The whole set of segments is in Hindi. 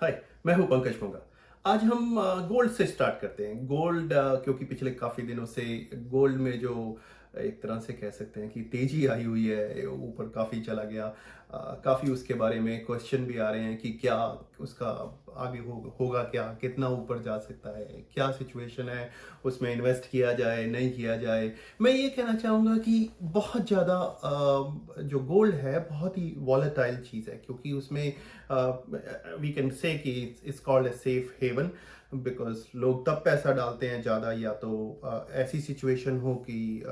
हाय, मैं हूँ पंकज मोंगा। आज हम गोल्ड से स्टार्ट करते हैं। गोल्ड क्योंकि पिछले काफ़ी दिनों से गोल्ड में जो एक तरह से कह सकते हैं कि तेज़ी आई हुई है, ऊपर काफ़ी चला गया। काफ़ी उसके बारे में क्वेश्चन भी आ रहे हैं कि क्या उसका आगे होगा क्या, कितना ऊपर जा सकता है, क्या सिचुएशन है, उसमें इन्वेस्ट किया जाए, नहीं किया जाए। मैं ये कहना चाहूँगा कि बहुत ज़्यादा जो गोल्ड है बहुत ही वॉलेटाइल चीज़ है, क्योंकि उसमें वी कैन से कि it's called a safe haven, because लोग तब पैसा डालते हैं ज़्यादा या तो ऐसी सिचुएशन हो कि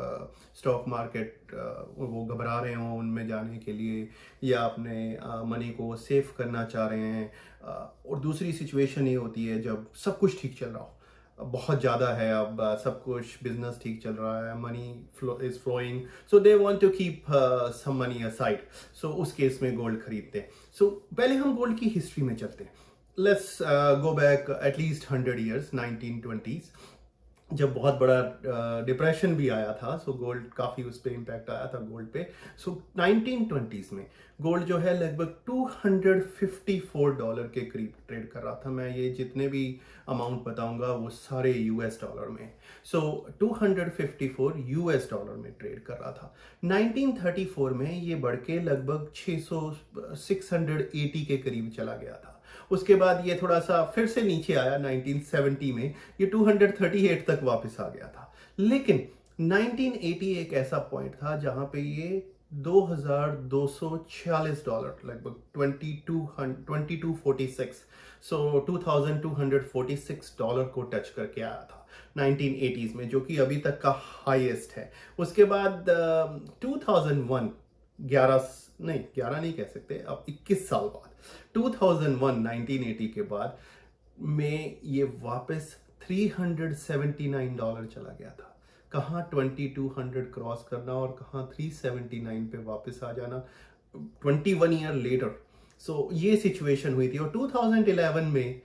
स्टॉक मार्केट वो घबरा रहे हों उनमें जाने के लिए, या अपने मनी को सेफ करना चाह रहे हैं। और दूसरी सिचुएशन ये होती है जब सब कुछ ठीक चल रहा हो, बहुत ज़्यादा है, अब सब कुछ बिजनेस ठीक चल रहा है, money flow is flowing, so they want to keep some money aside. So उस केस में गोल्ड खरीदते हैं। सो पहले हम गोल्ड की हिस्ट्री में चलते हैं। Let's go back at least 100 years, 1920s, जब बहुत बड़ा डिप्रेशन भी आया था। सो गोल्ड काफ़ी उस पर इम्पैक्ट आया था गोल्ड पे। सो 1920s में गोल्ड जो है लगभग $254 के करीब ट्रेड कर रहा था। मैं ये जितने भी अमाउंट बताऊंगा वो सारे यूएस डॉलर में। सो 254 यूएस डॉलर में ट्रेड कर रहा था। 1934 में ये बढ़ के लगभग 680 के करीब चला गया था। उसके बाद ये थोड़ा सा फिर से नीचे आया 1970 में, ये 238 तक वापस आ गया था। लेकिन 1980 एक ऐसा पॉइंट था जहां पे ये $2246, लगभग 2246, सो $2246 को टच करके आया था 1980s में, जो कि अभी तक का हाईएस्ट है। उसके बाद 2001, 11 नहीं 11 नहीं कह सकते, अब 21 साल बाद 2001, 1980 के बाद में ये वापस $379 चला गया था। कहाँ 2200 क्रॉस करना और कहाँ 379 पे वापस आ जाना 21 ईयर लेटर। सो ये सिचुएशन हुई थी। और 2011 में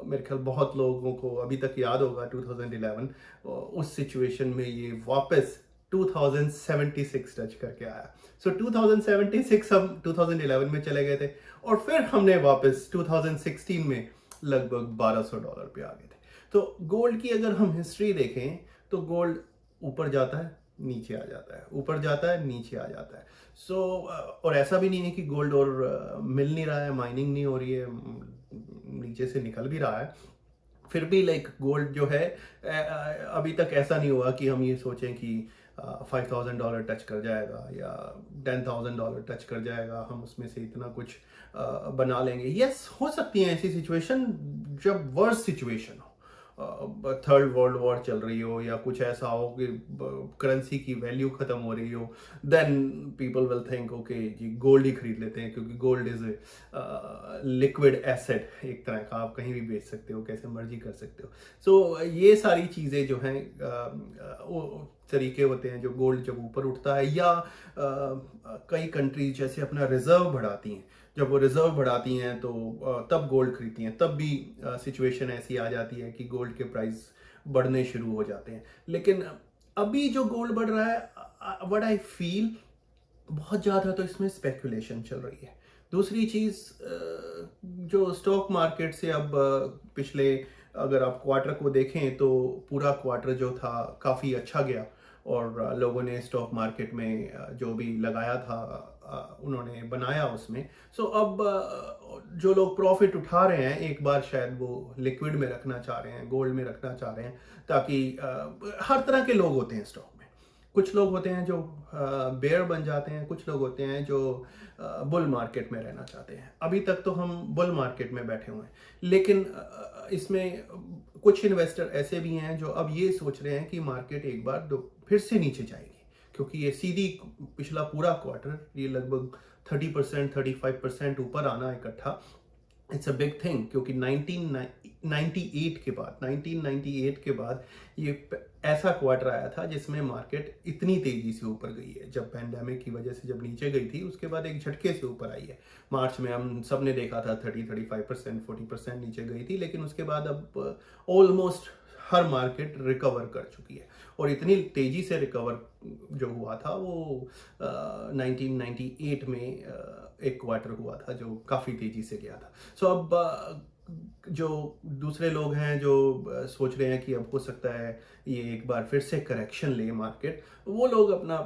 मेरे ख्याल बहुत लोगों को अभी तक याद होगा 2011, उस सिचुएशन में ये वापस 2076 टच करके आया। सो 2076 हम 2011 में चले गए थे, और फिर हमने वापस 2016 में लगभग $1200 पे आ गए थे। तो गोल्ड की अगर हम हिस्ट्री देखें तो गोल्ड ऊपर जाता है, नीचे आ जाता है, ऊपर जाता है, नीचे आ जाता है। सो और ऐसा भी नहीं है कि गोल्ड और मिल नहीं रहा है, माइनिंग नहीं हो रही है, नीचे से निकल भी रहा है। फिर भी लाइक गोल्ड जो है अभी तक ऐसा नहीं हुआ कि हम ये सोचें कि $5000 टच कर जाएगा या $10,000 टच कर जाएगा, हम उसमें से इतना कुछ बना लेंगे। यस, हो सकती है ऐसी सिचुएशन जब वर्स्ट सिचुएशन हो, थर्ड वर्ल्ड वॉर चल रही हो या कुछ ऐसा हो कि करेंसी की वैल्यू खत्म हो रही हो, then people will think okay जी गोल्ड ही खरीद लेते हैं, क्योंकि गोल्ड इज लिक्विड एसेट, एक तरह का, आप कहीं भी बेच सकते हो, कैसे मर्जी कर सकते हो। सो ये सारी चीज़ें जो हैं वो तरीके होते हैं जो गोल्ड जब ऊपर उठता है, या कई कंट्रीज जैसे अपना रिजर्व बढ़ाती हैं। जब वो रिजर्व बढ़ाती हैं तो तब गोल्ड खरीदती हैं, तब भी सिचुएशन ऐसी आ जाती है कि गोल्ड के प्राइस बढ़ने शुरू हो जाते हैं। लेकिन अभी जो गोल्ड बढ़ रहा है, व्हाट आई फील, बहुत ज़्यादा तो इसमें स्पेकुलेशन चल रही है। दूसरी चीज़, जो स्टॉक मार्केट से अब पिछले, अगर आप क्वार्टर को देखें तो पूरा क्वार्टर जो था काफ़ी अच्छा गया, और लोगों ने स्टॉक मार्केट में जो भी लगाया था उन्होंने बनाया उसमें। सो अब जो लोग प्रॉफिट उठा रहे हैं एक बार शायद वो लिक्विड में रखना चाह रहे हैं, गोल्ड में रखना चाह रहे हैं, ताकि हर तरह के लोग होते हैं स्टॉक में। कुछ लोग होते हैं जो बेयर बन जाते हैं, कुछ लोग होते हैं जो बुल मार्केट में रहना चाहते हैं। अभी तक तो हम बुल मार्केट में बैठे हुए हैं, लेकिन इसमें कुछ इन्वेस्टर ऐसे भी हैं जो अब ये सोच रहे हैं कि मार्केट एक बार फिर से नीचे जाएगी, क्योंकि ये सीधी पिछला पूरा क्वार्टर ये लगभग 30%, 35% ऊपर आना इकट्ठा, इट्स अ बिग थिंग। क्योंकि 1998 के बाद ये ऐसा क्वार्टर आया था जिसमें मार्केट इतनी तेजी से ऊपर गई है। जब पैंडेमिक की वजह से जब नीचे गई थी, उसके बाद एक झटके से ऊपर आई है। मार्च में हम सब ने देखा था 35%, 40% नीचे गई थी, लेकिन उसके बाद अब ऑलमोस्ट हर मार्केट रिकवर कर चुकी है। और इतनी तेजी से रिकवर जो हुआ था वो 1998 में एक क्वार्टर हुआ था जो काफ़ी तेजी से गया था। सो अब जो दूसरे लोग हैं जो सोच रहे हैं कि अब हो सकता है ये एक बार फिर से करेक्शन ले मार्केट, वो लोग अपना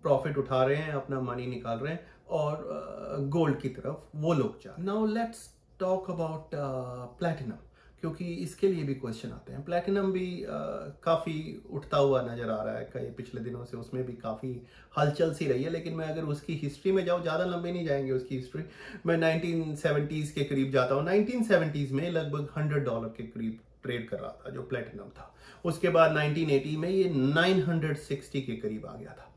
प्रॉफिट उठा रहे हैं, अपना मनी निकाल रहे हैं और गोल्ड की तरफ वो लोग जा रहे हैं। Now let's talk about platinum, क्योंकि इसके लिए भी क्वेश्चन आते हैं। प्लैटिनम भी काफ़ी उठता हुआ नज़र आ रहा है कई पिछले दिनों से, उसमें भी काफ़ी हलचल सी रही है। लेकिन मैं अगर उसकी हिस्ट्री में जाऊँ, ज़्यादा लंबे नहीं जाएंगे उसकी हिस्ट्री, मैं 1970s के करीब जाता हूँ। 1970s में लगभग $100 के करीब ट्रेड कर रहा था जो प्लेटिनम था। उसके बाद 1980 में ये 960 के करीब आ गया था।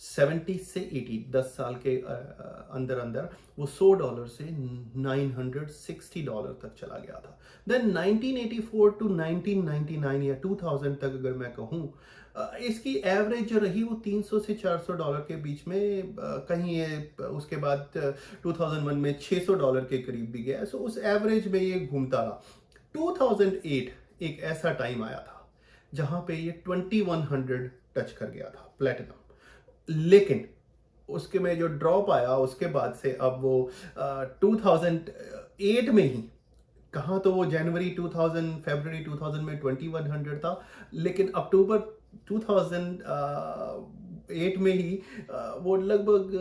70 से 80, 10 साल के अंदर अंदर वो $100 से $960 तक चला गया था। देन 1984 टू 1999 या 2000 तक अगर मैं कहूँ, इसकी एवरेज जो रही वो $300 से $400 के बीच में, कहीं ये उसके बाद 2001 में $600 के करीब भी गया। सो उस एवरेज में ये घूमता रहा। 2008 एक ऐसा टाइम आया था जहां पे ये 2100 टच कर गया था प्लेटिनम। लेकिन उसके में जो ड्रॉप आया उसके बाद से अब वो 2008 में ही, कहाँ तो वो जनवरी 2000 फरवरी 2000 में 2100 था, लेकिन अक्टूबर 2008 में ही वो लगभग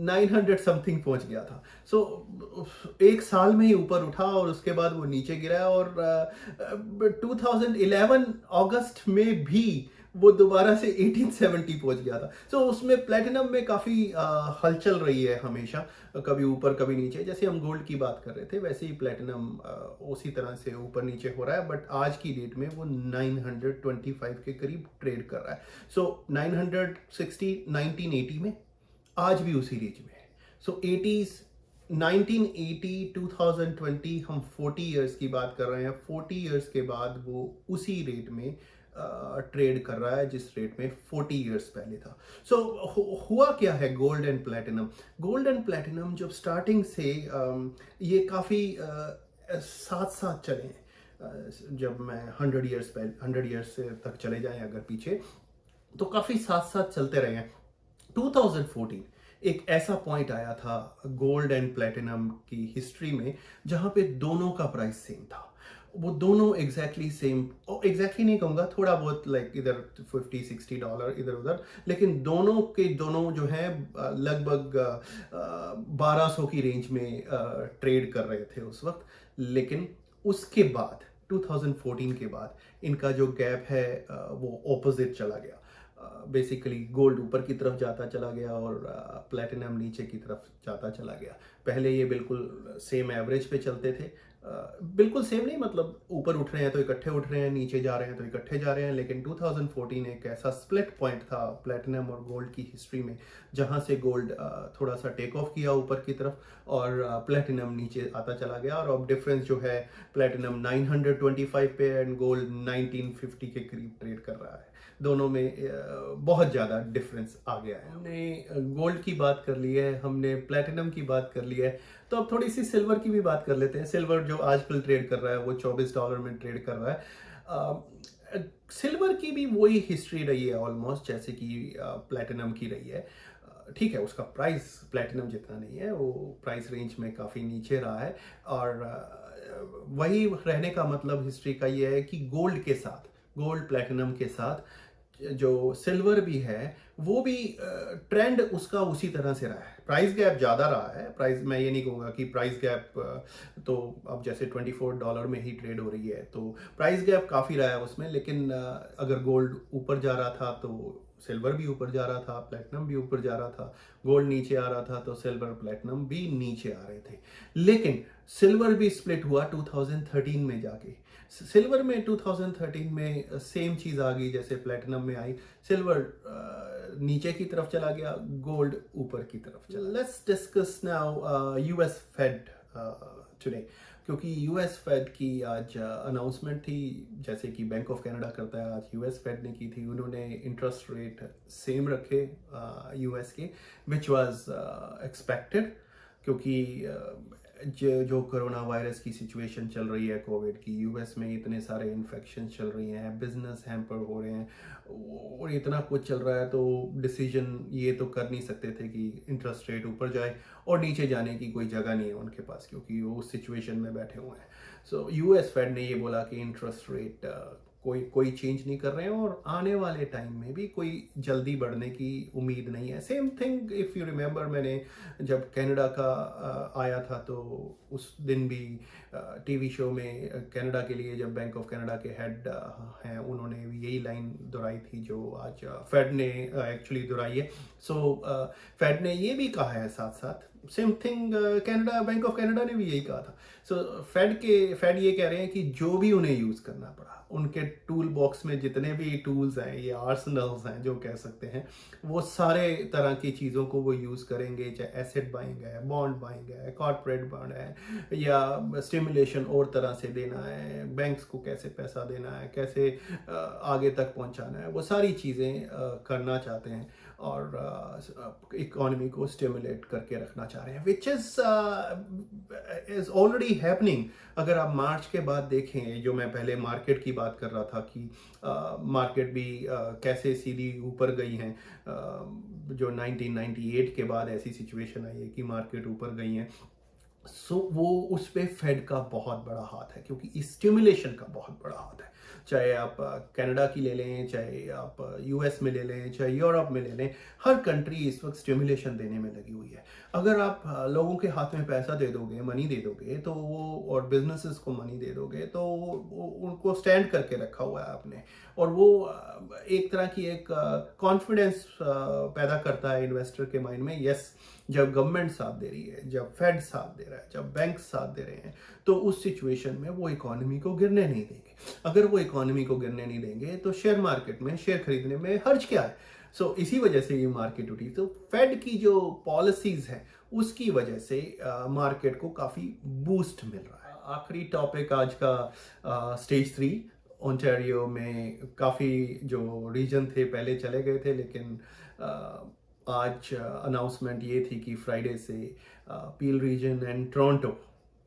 900 समथिंग पहुंच गया था। सो एक साल में ही ऊपर उठा और उसके बाद वो नीचे गिरा, और 2011 अगस्त में भी वो दोबारा से 1870 पहुंच गया था। सो उसमें प्लेटिनम में काफ़ी हलचल रही है हमेशा, कभी ऊपर कभी नीचे। जैसे हम गोल्ड की बात कर रहे थे वैसे ही प्लेटिनम उसी तरह से ऊपर नीचे हो रहा है, बट आज की डेट में वो 925 के करीब ट्रेड कर रहा है। सो 960 1980 में, आज भी उसी रेंज में है। सो 80s 1980 2020 हम 40 इयर्स की बात कर रहे हैं। 40 इयर्स के बाद वो उसी रेट में ट्रेड कर रहा है जिस रेट में 40 इयर्स पहले था। सो हुआ क्या है gold and platinum? Gold and platinum जब स्टार्टिंग से ये काफ़ी साथ साथ चले हैं। जब मैं 100 इयर्स तक चले जाएं अगर पीछे, तो काफ़ी साथ साथ चलते रहे हैं। 2014 एक ऐसा पॉइंट आया था गोल्ड एंड प्लेटिनम की हिस्ट्री में जहां पे दोनों का प्राइस सेम था। वो दोनों एग्जैक्टली सेम, एग्जैक्टली नहीं कहूँगा, थोड़ा बहुत लाइक इधर $50-60 इधर उधर, लेकिन दोनों के दोनों जो है लगभग 1200 की रेंज में ट्रेड कर रहे थे उस वक्त। लेकिन उसके बाद 2014 के बाद इनका जो गैप है वो ऑपोजिट चला गया। बेसिकली गोल्ड ऊपर की तरफ जाता चला गया और प्लेटिनम नीचे की तरफ जाता चला गया। पहले ये बिल्कुल सेम एवरेज पे चलते थे, बिल्कुल सेम नहीं, मतलब ऊपर उठ रहे हैं तो इकट्ठे उठ रहे हैं, नीचे जा रहे हैं तो इकट्ठे जा रहे हैं। लेकिन 2014 एक ऐसा स्प्लिट पॉइंट था प्लेटिनम और गोल्ड की हिस्ट्री में जहां से गोल्ड थोड़ा सा टेक ऑफ किया ऊपर की तरफ और प्लेटिनम नीचे आता चला गया। और अब डिफरेंस जो है, प्लेटिनम 925 पे एंड गोल्ड 1950 के करीब ट्रेड कर रहा है। दोनों में बहुत ज़्यादा डिफरेंस आ गया है। हमने गोल्ड की बात कर ली है, हमने प्लेटिनम की बात कर ली है, तो अब थोड़ी सी सिल्वर की भी बात कर लेते हैं। सिल्वर जो आजकल ट्रेड कर रहा है वो $24 में ट्रेड कर रहा है। सिल्वर की भी वही हिस्ट्री रही है ऑलमोस्ट जैसे कि प्लेटिनम की रही है। ठीक है, उसका प्राइस प्लेटिनम जितना नहीं है, वो प्राइस रेंज में काफ़ी नीचे रहा है। और वही रहने का मतलब हिस्ट्री का ये है कि गोल्ड के साथ, गोल्ड प्लेटिनम के साथ जो सिल्वर भी है वो भी ट्रेंड उसका उसी तरह से रहा है। प्राइस गैप ज़्यादा रहा है। प्राइस, मैं ये नहीं कहूँगा कि प्राइस गैप तो अब जैसे $24 में ही ट्रेड हो रही है, तो प्राइस गैप काफ़ी रहा है उसमें। लेकिन अगर गोल्ड ऊपर जा रहा था तो सिल्वर भी ऊपर जा रहा था, प्लेटिनम भी ऊपर जा रहा था। गोल्ड नीचे आ रहा था तो सिल्वर प्लेटिनम भी नीचे आ रहे थे। लेकिन सिल्वर भी स्प्लिट हुआ 2013 में जाके। सिल्वर में 2013 में सेम चीज़ आ गई जैसे प्लेटिनम में आई। सिल्वर नीचे की तरफ चला गया, गोल्ड ऊपर की तरफ चला। Let's discuss now US Fed today, क्योंकि यूएस फेड की आज अनाउंसमेंट थी। जैसे कि बैंक ऑफ कनाडा करता है, आज यूएस फेड ने की थी। उन्होंने इंटरेस्ट रेट सेम रखे यूएस के, विच वाज एक्सपेक्टेड, क्योंकि जो कोरोना वायरस की सिचुएशन चल रही है, कोविड की, यूएस में इतने सारे इन्फेक्शन चल रही हैं, बिजनेस हैम्पर हो रहे हैं और इतना कुछ चल रहा है, तो डिसीजन ये तो कर नहीं सकते थे कि इंटरेस्ट रेट ऊपर जाए, और नीचे जाने की कोई जगह नहीं है उनके पास क्योंकि वो उस सिचुएशन में बैठे हुए हैं। सो यूएस फेड ने ये बोला कि इंटरेस्ट रेट कोई चेंज नहीं कर रहे हैं और आने वाले टाइम में भी कोई जल्दी बढ़ने की उम्मीद नहीं है। Same thing if you remember, मैंने जब कनाडा का आया था तो उस दिन भी टीवी शो में कनाडा के लिए जब बैंक ऑफ कनाडा के हेड हैं उन्होंने भी यही लाइन दोहराई थी जो आज फेड ने एक्चुअली दोहराई है। सो फेड ने ये भी कहा है साथ साथ, same thing Canada, bank of Canada ने भी यही कहा था। सो फेड ये कह रहे हैं कि जो भी उन्हें यूज़ करना पड़ा, उनके टूल बॉक्स में जितने भी टूल्स हैं, ये आर्सनल्स हैं जो कह सकते हैं, वो सारे तरह की चीज़ों को वो यूज़ करेंगे, चाहे एसेट बाइंग है, बॉन्ड बाइंग है, कॉर्पोरेट बॉन्ड है, या स्टिमुलेशन और तरह से देना है, बैंक्स को कैसे पैसा देना है, कैसे आगे तक पहुंचाना है, वो सारी चीज़ें करना चाहते हैं और इकोनॉमी को स्टिमुलेट करके रखना चाह रहे हैं, विच इज़ ऑलरेडी हैपनिंग। अगर आप मार्च के बाद देखें, जो मैं पहले मार्केट की बात कर रहा था कि मार्केट भी कैसे सीधी ऊपर गई हैं, जो 1998 के बाद ऐसी सिचुएशन आई है कि मार्केट ऊपर गई हैं। सो वो उस पे फेड का बहुत बड़ा हाथ है क्योंकि इस स्टिमुलेशन का बहुत बड़ा हाथ है। चाहे आप कनाडा की ले लें, चाहे आप यूएस में ले लें, चाहे यूरोप में ले लें, हर कंट्री इस वक्त स्टिमुलेशन देने में लगी हुई है। अगर आप लोगों के हाथ में पैसा दे दोगे, मनी दे दोगे, तो वो, और बिजनेसेस को मनी दे दोगे, तो वो उनको स्टैंड करके रखा हुआ है आपने, और वो एक तरह की एक कॉन्फिडेंस पैदा करता है इन्वेस्टर के माइंड में। यस, जब गवर्नमेंट साथ दे रही है, जब फेड साथ दे रहा है, जब बैंक साथ दे रहे हैं, तो उस सिचुएशन में वो इकोनॉमी को गिरने नहीं देंगे। अगर वो इकोनॉमी को गिरने नहीं देंगे तो शेयर मार्केट में शेयर खरीदने में हर्ज क्या है। सो इसी वजह से ये मार्केट उठी। तो फेड की जो पॉलिसीज है उसकी वजह से मार्केट को काफ़ी बूस्ट मिल रहा है। आखिरी टॉपिक आज का स्टेज 3 ओंटारियो में काफ़ी जो रीजन थे पहले चले गए थे, लेकिन आज अनाउंसमेंट ये थी कि फ्राइडे से पील रीजन एंड टोरंटो,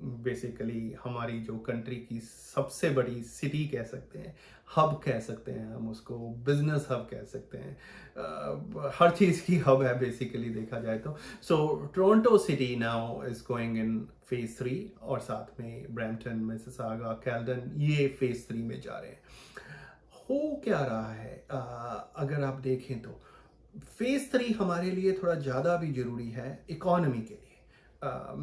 बेसिकली हमारी जो कंट्री की सबसे बड़ी सिटी कह सकते हैं, हब कह सकते हैं हम उसको, बिजनेस हब कह सकते हैं, हर चीज़ की हब है बेसिकली देखा जाए तो। So Toronto city now is going in phase 3 और साथ में ब्रैम्पटन, मिसिसागा, कैल्डन, ये फेज 3 में जा रहे हैं। हो क्या रहा है, अगर आप देखें तो फेज 3 हमारे लिए थोड़ा ज़्यादा भी ज़रूरी है इकोनॉमी के लिए।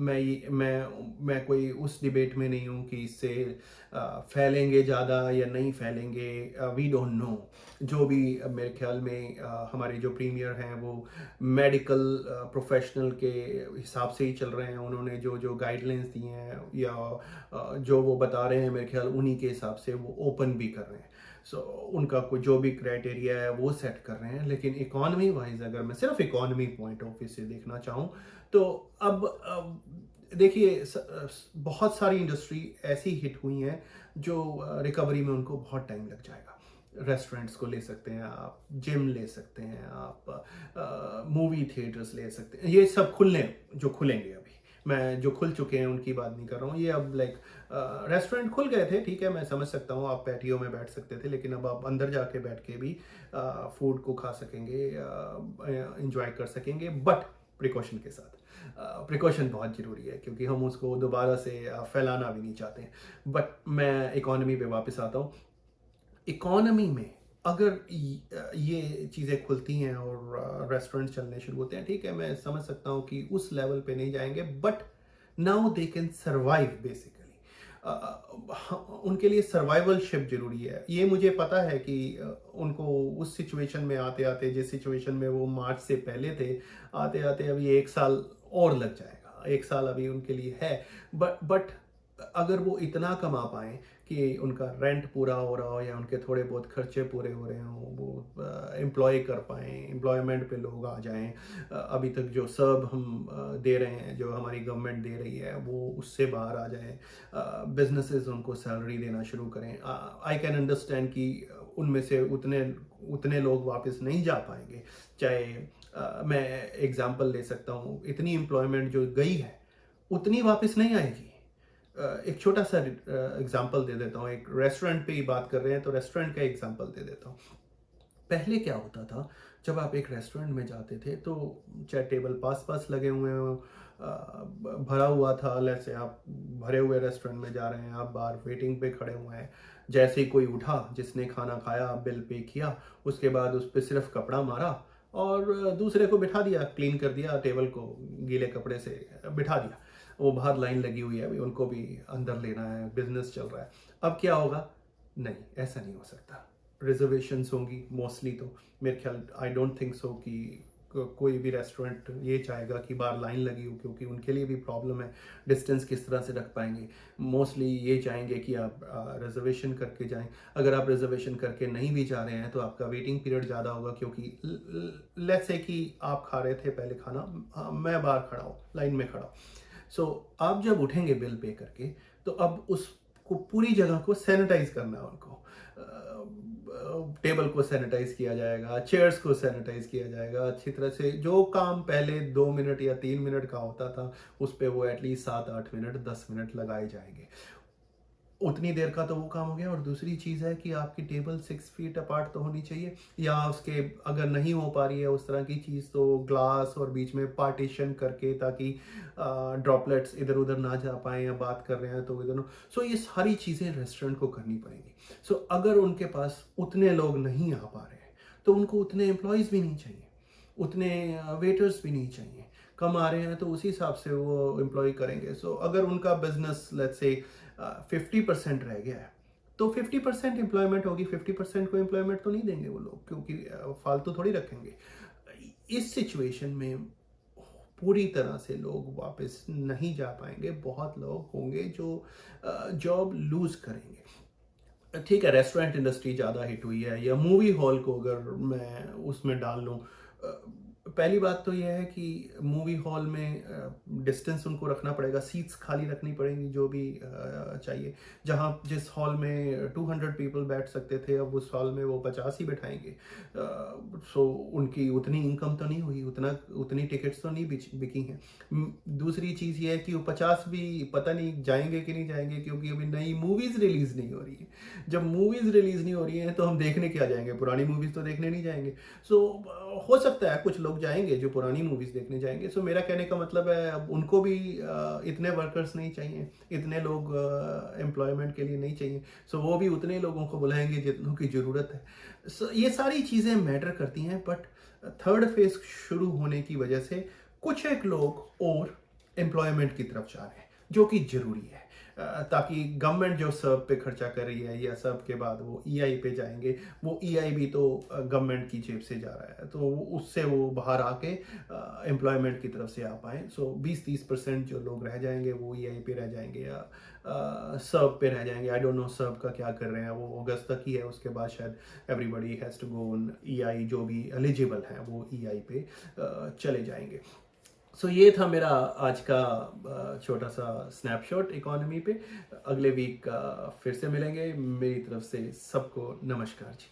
मैं कोई उस डिबेट में नहीं हूँ कि इससे फैलेंगे ज़्यादा या नहीं फैलेंगे, वी डोंट नो। जो भी मेरे ख्याल में हमारे जो प्रीमियर हैं वो मेडिकल प्रोफेशनल के हिसाब से ही चल रहे हैं। उन्होंने जो जो गाइडलाइंस दी हैं या जो वो बता रहे हैं, मेरे ख्याल उन्हीं के हिसाब से वो ओपन भी कर रहे हैं। सो उनका कोई जो भी क्राइटेरिया है वो सेट कर रहे हैं। लेकिन इकॉनमी वाइज अगर मैं सिर्फ इकॉनमी पॉइंट ऑफ व्यू से देखना चाहूँ तो अब देखिए, बहुत सारी इंडस्ट्री ऐसी हिट हुई हैं जो रिकवरी में उनको बहुत टाइम लग जाएगा। रेस्टोरेंट्स को ले सकते हैं आप, जिम ले सकते हैं आप, मूवी थिएटर्स ले सकते हैं, ये सब जो खुलेंगे अभी। मैं जो खुल चुके हैं उनकी बात नहीं कर रहा हूँ। ये अब लाइक रेस्टोरेंट खुल गए थे, ठीक है, मैं समझ सकता हूँ, आप पैटियो में बैठ सकते थे, लेकिन अब आप अंदर जाके बैठ के भी फूड को खा सकेंगे, इंजॉय कर सकेंगे, बट प्रिकॉशन के साथ। प्रिकॉशन बहुत ज़रूरी है क्योंकि हम उसको दोबारा से फैलाना भी नहीं चाहते हैं। बट मैं इकॉनमी पे वापस आता हूँ। इकॉनमी में अगर ये चीज़ें खुलती हैं और रेस्टोरेंट चलने शुरू होते हैं, ठीक है, मैं समझ सकता हूँ कि उस लेवल पे नहीं जाएंगे, but now they can survive basically. उनके लिए सर्वाइवलशिप जरूरी है। ये मुझे पता है कि उनको उस सिचुएशन में आते आते, जिस सिचुएशन में वो मार्च से पहले थे, आते आते अभी 1 साल और लग जाएगा। 1 साल अभी उनके लिए है, बट अगर वो इतना कमा पाएँ कि उनका रेंट पूरा हो रहा हो या उनके थोड़े बहुत खर्चे पूरे हो रहे हों, वो एम्प्लॉय कर पाएँ, एम्प्लॉयमेंट पे लोग आ जाएं, अभी तक जो सब हम दे रहे हैं, जो हमारी गवर्नमेंट दे रही है, वो उससे बाहर आ जाएं, बिजनेसेस उनको सैलरी देना शुरू करें। आई कैन अंडरस्टैंड कि उनमें से उतने लोग वापस नहीं जा पाएंगे। चाहे मैं एग्जांपल ले सकता हूँ, इतनी एम्प्लॉयमेंट जो गई है उतनी वापस नहीं आएगी। एक छोटा सा एग्जांपल दे देता हूँ, एक रेस्टोरेंट पे ही बात कर रहे हैं तो रेस्टोरेंट का एग्जांपल दे देता हूँ। पहले क्या होता था, जब आप एक रेस्टोरेंट में जाते थे तो चाहे टेबल पास पास लगे हुए हो, भरा हुआ था, जैसे आप भरे हुए रेस्टोरेंट में जा रहे हैं, आप बाहर वेटिंग पे खड़े हुए हैं, जैसे ही कोई उठा, जिसने खाना खाया, बिल पे किया, उसके बाद उस पर सिर्फ कपड़ा मारा और दूसरे को बिठा दिया, क्लीन कर दिया टेबल को, गीले कपड़े से बिठा दिया। वो बाहर लाइन लगी हुई है, अभी उनको भी अंदर लेना है, बिजनेस चल रहा है। अब क्या होगा? नहीं, ऐसा नहीं हो सकता। रिजर्वेशंस होंगी मोस्टली, तो मेरे ख्याल आई डोंट थिंक सो कि कोई भी रेस्टोरेंट ये चाहेगा कि बाहर लाइन लगी हो, क्योंकि उनके लिए भी प्रॉब्लम है, डिस्टेंस किस तरह से रख पाएंगे। मोस्टली ये चाहेंगे कि आप रिजर्वेशन करके जाएं। अगर आप रिजर्वेशन करके नहीं भी जा रहे हैं तो आपका वेटिंग पीरियड ज़्यादा होगा, क्योंकि लेट्स से कि आप खा रहे थे पहले खाना, मैं बाहर खड़ा हूँ, लाइन में खड़ा हूँ। सो आप जब उठेंगे बिल पे करके, तो अब उसको पूरी जगह को सैनिटाइज करना है उनको। टेबल को सैनिटाइज किया जाएगा, चेयर्स को सैनिटाइज किया जाएगा अच्छी तरह से। जो काम पहले 2 मिनट या 3 मिनट का होता था, उस पर वो एटलीस्ट 7-8 मिनट, 10 मिनट लगाए जाएंगे। उतनी देर का तो वो काम हो गया। और दूसरी चीज़ है कि आपकी टेबल 6 फीट अपार्ट तो होनी चाहिए, या उसके अगर नहीं हो पा रही है उस तरह की चीज़, तो ग्लास और बीच में पार्टीशन करके, ताकि ड्रॉपलेट्स इधर उधर ना जा पाए, या बात कर रहे हैं तो इधर। सो ये सारी चीज़ें रेस्टोरेंट को करनी पड़ेंगी। सो अगर उनके पास उतने लोग नहीं आ पा रहे हैं तो उनको उतने एम्प्लॉयज़ भी नहीं चाहिए, उतने वेटर्स भी नहीं चाहिए। कम आ रहे हैं तो उसी हिसाब से वो एम्प्लॉय करेंगे। सो अगर उनका बिजनेस लेट्स से 50% रह गया है, तो 50% एम्प्लॉयमेंट होगी। 50% को एम्प्लॉयमेंट तो नहीं देंगे वो लोग, क्योंकि फालतू थोड़ी रखेंगे। इस सिचुएशन में पूरी तरह से लोग वापस नहीं जा पाएंगे। बहुत लोग होंगे जो जॉब लूज करेंगे। ठीक है, रेस्टोरेंट इंडस्ट्री ज़्यादा हिट हुई है, या मूवी हॉल को अगर मैं उसमें डाल लूँ, पहली बात तो यह है कि मूवी हॉल में डिस्टेंस उनको रखना पड़ेगा, सीट्स खाली रखनी पड़ेंगी जो भी चाहिए। जहाँ जिस हॉल में 200 पीपल बैठ सकते थे, अब उस हॉल में वो 50 ही बैठाएंगे। सो उनकी उतनी इनकम तो नहीं हुई, उतनी टिकट्स तो नहीं बिकी हैं। दूसरी चीज़ ये है कि वो 50 भी पता नहीं जाएंगे कि नहीं जाएंगे, क्योंकि अभी नई मूवीज़ रिलीज़ नहीं हो रही है। जब मूवीज़ रिलीज़ नहीं हो रही हैं तो हम देखने क्या जाएंगे? पुरानी मूवीज़ तो देखने नहीं जाएंगे। सो हो सकता है कुछ लोग जाएंगे जो पुरानी मूवीज देखने जाएंगे। सो मेरा कहने का मतलब है, अब उनको भी इतने वर्कर्स नहीं चाहिए, इतने लोग एम्प्लॉयमेंट के लिए नहीं चाहिए। सो वो भी उतने लोगों को बुलाएंगे जितनों की ज़रूरत है। सो ये सारी चीज़ें मैटर करती हैं। बट थर्ड फेज शुरू होने की वजह से कुछ एक लोग और एम्प्लॉयमेंट की तरफ जा रहे हैं, जो कि ज़रूरी है, ताकि गवर्नमेंट जो सर्व पे खर्चा कर रही है, या सर्व के बाद वो ईआई पे जाएंगे, वो ईआई भी तो गवर्नमेंट की जेब से जा रहा है, तो उससे वो बाहर आके एम्प्लॉयमेंट की तरफ से आ पाए। सो 20-30% जो लोग रह जाएंगे वो ईआई पे रह जाएंगे, या सर्व पे रह जाएंगे। आई डोंट नो सर्व का क्या कर रहे हैं, वो अगस्त तक ही है, उसके बाद शायद everybody has to go on EI. जो भी एलिजिबल हैं वो ईआई पे चले जाएंगे। सो ये था मेरा आज का छोटा सा स्नैपशॉट इकोनॉमी पे। अगले वीक फिर से मिलेंगे। मेरी तरफ से सबको नमस्कार जी।